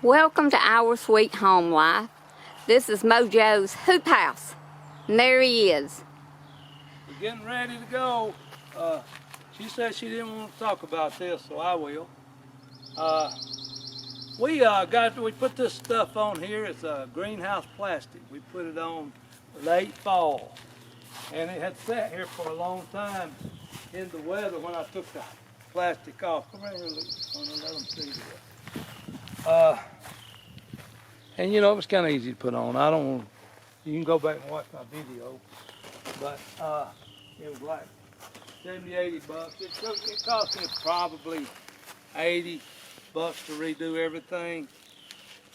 Welcome to Our Sweet Home Life. This is Mojo's hoop house, and there he is. We're getting ready to go. She said she didn't want to talk about this, so I will. We put this stuff on here. It's greenhouse plastic. We put it on late fall, and it had sat here for a long time in the weather when I took the plastic off. Come right here, look. I'm gonna let them see this. And you know, it was kind of easy to put on. I don't want. You can go back and watch my video, but it was like 70, 80 bucks. It cost me probably 80 bucks to redo everything,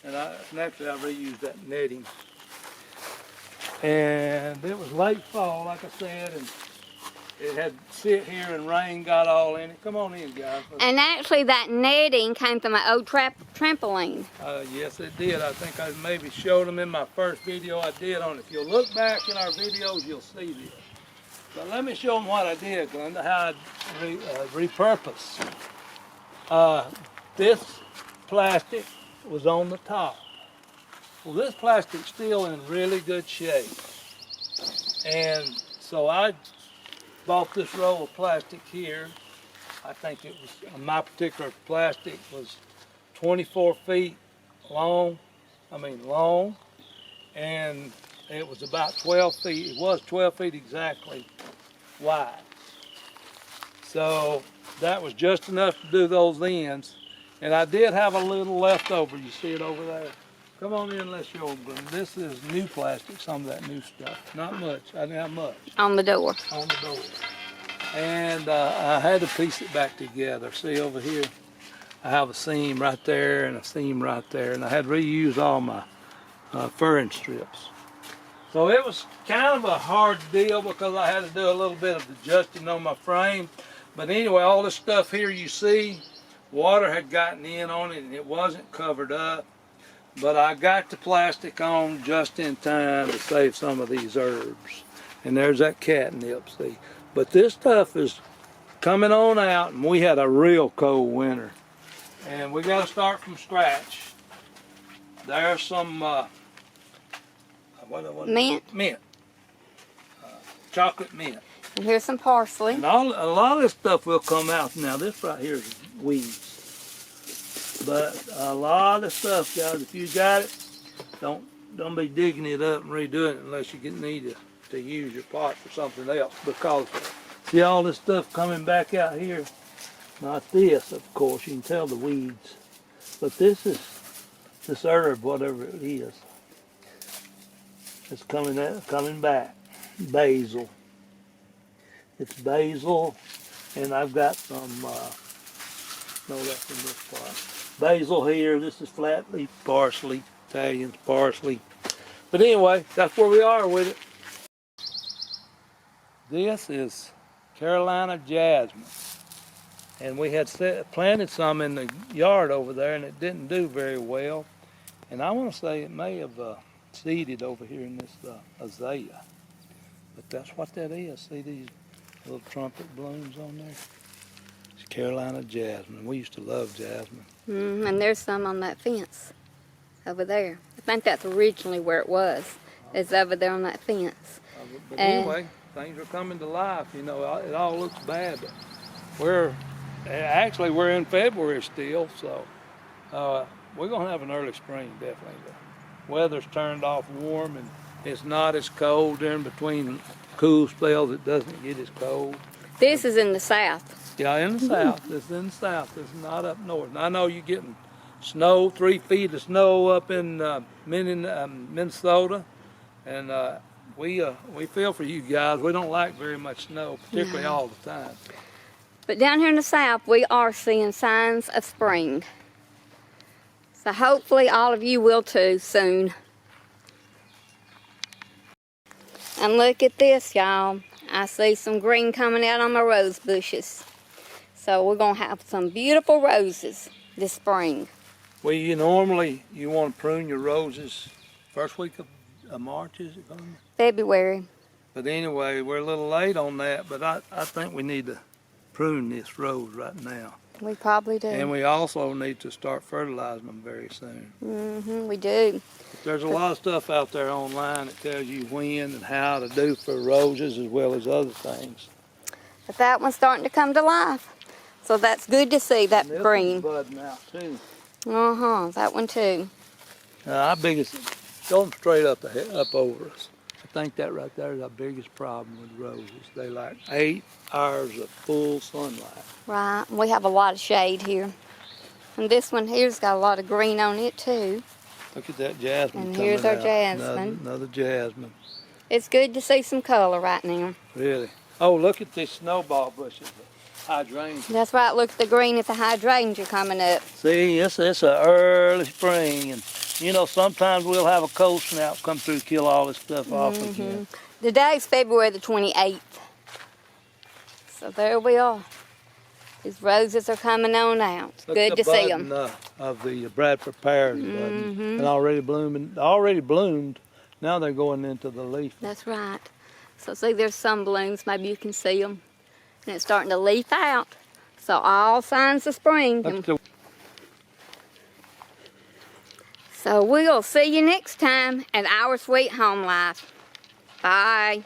and actually I reused that netting. And it was late fall, like I said, and it had sit here and rain got all in it. Come on in, guys. And actually that netting came from my old trampoline. Yes, it did. I think I maybe showed them in my first video I did on it. If you'll look back in our videos, you'll see this. But let me show them what I did, Glenda, how I repurposed. This plastic was on the top. Well, this plastic's still in really good shape. And so I bought this roll of plastic here. I think it was, my particular plastic was 24 feet long, and it was about 12 feet, it was 12 feet exactly wide. So that was just enough to do those ends. And I did have a little left over, you see it over there. Come on in, let's show them. This is new plastic, some of that new stuff. Not much, I didn't have much. On the door. On the door. And I had to piece it back together. See over here, I have a seam right there and a seam right there. And I had to reuse all my furring strips. So it was kind of a hard deal because I had to do a little bit of adjusting on my frame. But anyway, all this stuff here you see, water had gotten in on it and it wasn't covered up. But I got the plastic on just in time to save some of these herbs. And there's that catnip, see. But this stuff is coming on out, and we had a real cold winter. And we got to start from scratch. There's some mint. Mint. Chocolate mint. And here's some parsley. And a lot of this stuff will come out. Now this right here is weeds. But a lot of stuff, guys, if you got it, don't be digging it up and redoing it unless you need to use your pot for something else. Because see all this stuff coming back out here? Not this, of course, you can tell the weeds. But this is this herb, whatever it is. It's coming back. Basil. It's basil, and I've got some, no, that's in this part. Basil here, this is flat leaf parsley, Italian parsley. But anyway, that's where we are with it. This is Carolina jasmine. And we had planted some in the yard over there and it didn't do very well. And I want to say it may have seeded over here in this azalea. But that's what that is. See these little trumpet blooms on there? It's Carolina jasmine. We used to love jasmine. And there's some on that fence over there. I think that's originally where it was. It's over there on that fence. But anyway, things are coming to life. You know, it all looks bad, but we're in February still, so we're gonna have an early spring definitely. The weather's turned off warm and it's not as cold during between cool spells. It doesn't get as cold. This is in the south. Yeah, in the south. This is in the south. This is not up north. And I know you're getting snow, 3 feet of snow up in Minnesota, and we feel for you guys. We don't like very much snow, particularly all the time. But down here in the south, we are seeing signs of spring. So hopefully all of you will too soon. And look at this, y'all. I see some green coming out on my rose bushes. So we're going to have some beautiful roses this spring. Well, you want to prune your roses first week of March, is it going to? February. But anyway, we're a little late on that, but I think we need to prune this rose right now. We probably do. And we also need to start fertilizing them very soon. We do. There's a lot of stuff out there online that tells you when and how to do for roses as well as other things. But that one's starting to come to life. So that's good to see, that And this green. one's budding out too. That one too. Our biggest, going straight up over us. I think that right there is our biggest problem with roses. They like 8 hours of full sunlight. Right, and we have a lot of shade here. And this one here's got a lot of green on it too. Look at that jasmine And coming here's our out. jasmine. Another jasmine. It's good to see some color right now. Really. Oh, look at these snowball bushes. Hydrangea. That's right, look at the green at the hydrangea coming up. See, it's an early spring, and you know, sometimes we'll have a cold snap come through, kill all this stuff off again. Today's February the 28th. So there we are. These roses are coming on out. Look Good at to the see them. budding, of the Bradford pears budding, and already bloomed. Now they're going into the leaf. That's right. So see, there's some blooms. Maybe you can see them. And it's starting to leaf out. So all signs of spring. Look at the So we'll see you next time at Our Sweet Home Life. Bye.